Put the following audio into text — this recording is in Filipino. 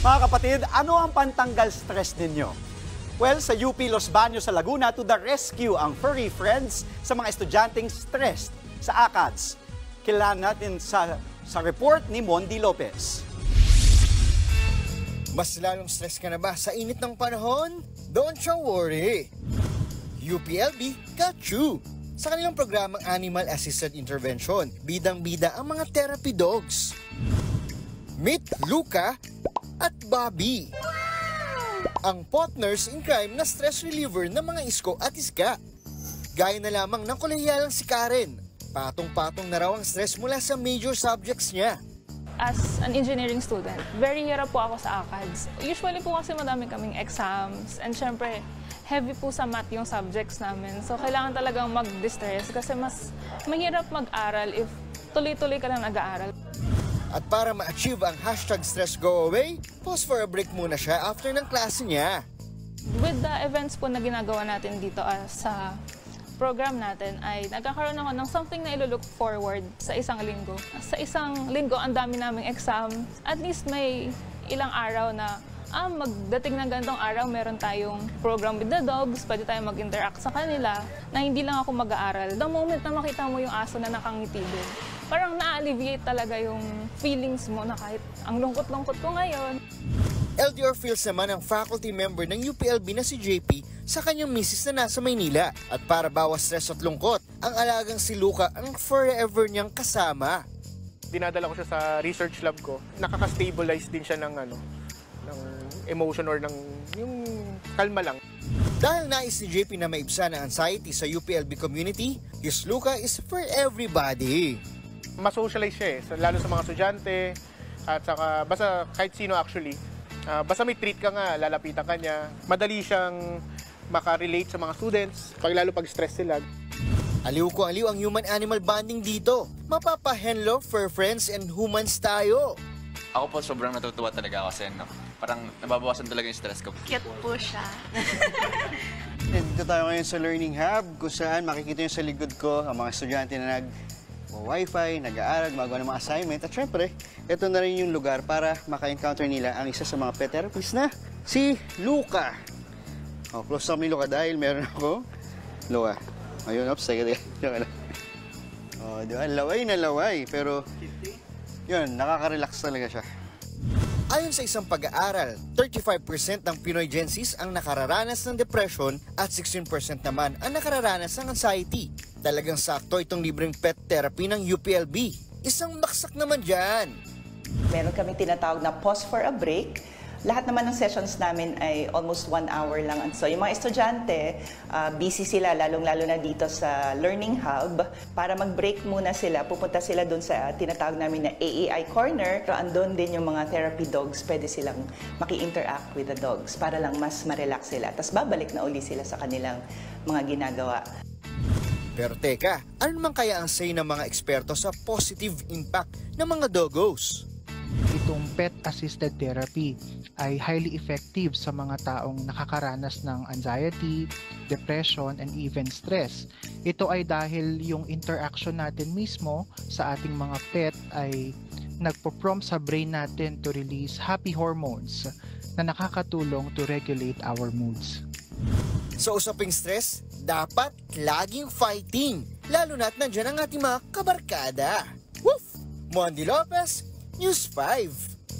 Mga kapatid, ano ang pantanggal stress ninyo? Well, sa UP Los Baños sa Laguna, to the rescue ang furry friends sa mga estudyanteng stressed sa ACADS. Kailangan natin sa report ni Mondi Lopez. Mas lalong stress ka na ba sa init ng panahon? Don't you worry! UPLB got you! Sa kanilang programang Animal Assisted Intervention, bidang-bida ang mga therapy dogs. Meet Luca at Bobby. Ang partners in crime na stress reliever ng mga isko at iska. Gaya na lamang ng kolehiyalang si Karen. Patong-patong na raw ang stress mula sa major subjects niya. As an engineering student, very hirap po ako sa ACADS. Usually po kasi madami kaming exams and syempre heavy po sa math yung subjects namin. So kailangan talagang mag-distress kasi mas mahirap mag-aral if tuloy-tuloy ka lang nag-aaral. At para ma-achieve ang hashtag stress go away, pause for a break muna siya after ng klase niya. With the events po na ginagawa natin dito sa program natin ay nagkakaroon ako ng something na ilo-look forward sa isang linggo. Sa isang linggo, ang dami naming exam. At least may ilang araw na magdating ng ganitong araw, meron tayong program with the dogs, pwede tayong mag-interact sa kanila, na hindi lang ako mag-aaral. The moment na makita mo yung aso na nakangiti din, parang na-alleviate talaga yung feelings mo na kahit ang lungkot-lungkot ko ngayon. LDR feels naman ang faculty member ng UPLB na si JP sa kanyang misis na nasa Maynila. At para bawas stress at lungkot, ang alagang si Luca ang forever niyang kasama. Dinadala ko siya sa research lab ko. Nakaka-stabilize din siya ng emotion or yung kalma lang. Dahil nais ni JP na maibsan ang anxiety sa UPLB community, his Luca is for everybody. Masocialize siya lalo sa mga estudyante at saka basta kahit sino actually. Basta may treat ka nga, lalapitan ka niya. Madali siyang makarelate sa mga students, lalo pag stress sila. Aliw ko aliw ang human-animal bonding dito. Mapapa-henlo, fur friends and humans tayo. Ako po sobrang natutuwa talaga kasi parang nababawasan talaga yung stress ko. Cute po siya. Dito tayo ngayon sa Learning Hub kung saan makikita nyo sa likod ko ang mga estudyante na nag-wifi, nag-aaral, magawa ng mga assignment. At syempre, ito na rin yung lugar para maka-encounter nila ang isa sa mga pet therapists na si Luca. Close up ni Luca dahil meron ako. Luca. Ayun, oops, teka. Di ba? Laway na laway. Pero, yun, nakaka-relax talaga siya. Ayon sa isang pag-aaral, 35% ng Pinoy Gen Zs ang nakararanas ng depression at 16% naman ang nakararanas ng anxiety. Talagang sakto itong libreng pet therapy ng UPLB. Isang baksak naman dyan. Meron kaming tinatawag na pause for a break. Lahat naman ng sessions namin ay almost 1 hour lang. So yung mga estudyante, busy sila, lalong-lalo na dito sa Learning Hub. Para mag-break muna sila, pupunta sila doon sa tinatawag namin na AAI Corner. So andun din yung mga therapy dogs, pwede silang maki-interact with the dogs para lang mas ma-relax sila. Tapos babalik na uli sila sa kanilang mga ginagawa. Pero teka, ano naman kaya ang say ng mga eksperto sa positive impact ng mga doggos? Itong pet-assisted therapy ay highly effective sa mga taong nakakaranas ng anxiety, depression, and even stress. Ito ay dahil yung interaction natin mismo sa ating mga pet ay nagpo-prompt sa brain natin to release happy hormones na nakakatulong to regulate our moods. Sa usaping stress, dapat laging fighting, lalo na't nandiyan ang ating mga kabarkada. Woof! Mondi Lopez, News 5.